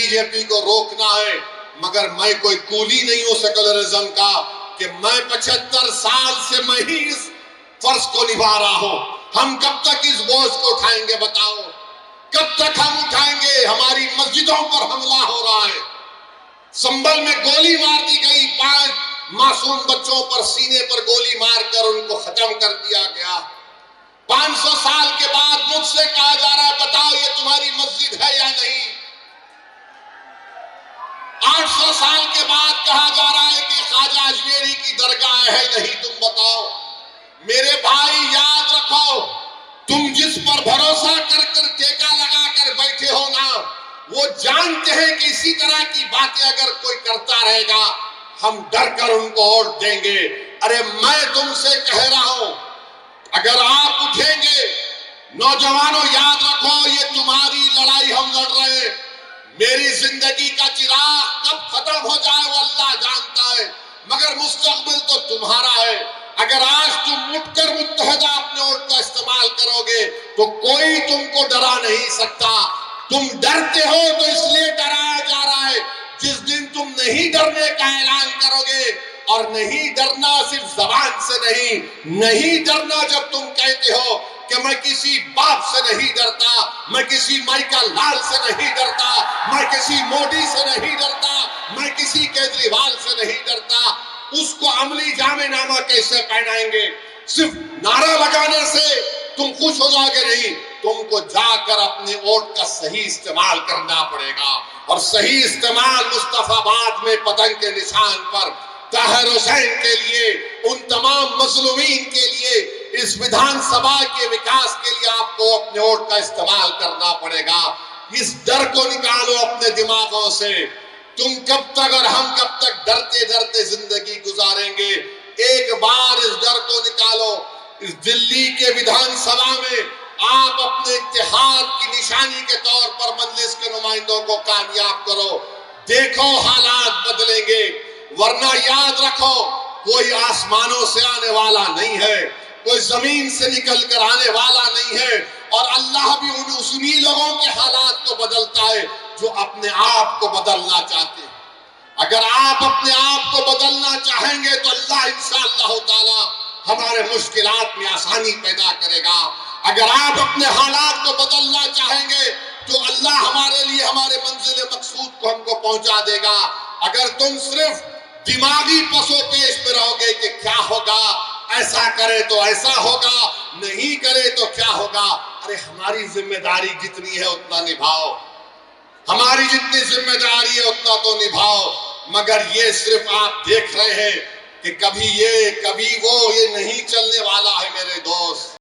B J پی کو روکنا ہے، مگر میں کوئی کولی نہیں ہوں سیکولرزم کا کہ میں 75 سال سے میں ہی اس فرض کو نبھا رہا ہوں۔ ہم کب تک اس بوجھ کو اٹھائیں گے بتاؤ؟ کب تک ہم اٹھائیں گے؟ ہماری مسجدوں پر حملہ ہو رہا ہے، سنبل میں گولی مار دی گئی، 5 معصوم بچوں پر سینے پر گولی مار کر ان کو ختم کر دیا گیا۔ 500 سال کے بعد مجھ سے کہا جا رہا ہے بتاؤ یہ تمہاری مسجد ہے یا نہیں؟ 800 سال کے بعد کہا جا رہا ہے کہ خواجہ اجمیری کی درگاہ ہے نہیں، تم بتاؤ۔ میرے بھائی یاد رکھو، تم جس پر بھروسہ کر کر ٹیکا لگا کر بیٹھے ہو نا، وہ جانتے ہیں کہ اسی طرح کی باتیں اگر کوئی کرتا رہے گا ہم ڈر کر ان کو ووٹ دیں گے۔ ارے میں تم سے کہہ رہا ہوں اگر آپ اٹھیں گے، نوجوانوں یاد رکھو یہ تمہاری لڑائی ہم لڑ رہے ہیں۔ میری زندگی کا چراغ کب ختم ہو جائے وہ اللہ جانتا ہے، مگر مستقبل تو تمہارا ہے۔ اگر آج تم اٹھ کر متحدہ اپنے ووٹ کا استعمال کرو گے تو کوئی تم کو ڈرا نہیں سکتا۔ تم ڈرتے ہو تو اس لیے ڈرایا جا رہا ہے، جس دن تم نہیں ڈرنے کا اعلان کرو گے، اور نہیں ڈرنا صرف زبان سے نہیں ڈرنا جب تم کہتے ہو کہ میں کسی باپ سے نہیں ڈرتا، میں کسی مائیکل لال سے نہیں ڈرتا، میں کسی مودی سے نہیں ڈرتا، میں کسی کیجریوال سے نہیں ڈرتا، اس کو عملی جامع نامہ کیسے پہنائیں گے؟ صرف نعرہ لگانے سے تم خوش ہو جاؤ گے نہیں، تم کو جا کر اپنے ووٹ کا صحیح استعمال کرنا پڑے گا، اور صحیح استعمال مصطفیٰ آباد میں پتنگ کے نشان پر طاہر حسین کے لیے، ان تمام مظلومین کے لیے، اس ویدھان سبھا کے وکاس کے لیے آپ کو اپنے ووٹ کا استعمال کرنا پڑے گا۔ اس ڈر کو نکالو اپنے دماغوں سے۔ تم کب تک اور ہم کب تک ڈرتے ڈرتے زندگی گزاریں گے؟ ایک بار اس ڈر کو نکالو۔ اس دلی کے ویدھان سبھا میں آپ اپنے اتحاد کی نشانی کے طور پر مجلس کے نمائندوں کو کامیاب کرو، دیکھو حالات بدلیں گے۔ ورنہ یاد رکھو کوئی آسمانوں سے آنے والا نہیں ہے، کوئی زمین سے نکل کر آنے والا نہیں ہے، اور اللہ بھی انہی لوگوں کے حالات کو بدلتا ہے جو اپنے آپ کو بدلنا چاہتے ہیں۔ اگر آپ اپنے آپ کو بدلنا چاہیں گے تو اللہ انشاءاللہ تعالی ہمارے مشکلات میں آسانی پیدا کرے گا۔ اگر آپ اپنے حالات کو بدلنا چاہیں گے تو اللہ ہمارے لیے ہمارے منزل مقصود کو ہم کو پہنچا دے گا۔ اگر تم صرف دماغی پس و پیش میں رہو گے کہ کیا ہوگا، ایسا کرے تو ایسا ہوگا، نہیں کرے تو کیا ہوگا، ارے ہماری ذمہ داری جتنی ہے اتنا نبھاؤ، ہماری جتنی ذمہ داری ہے اتنا تو نبھاؤ۔ مگر یہ صرف آپ دیکھ رہے ہیں کہ کبھی یہ کبھی وہ، یہ نہیں چلنے والا ہے میرے دوست۔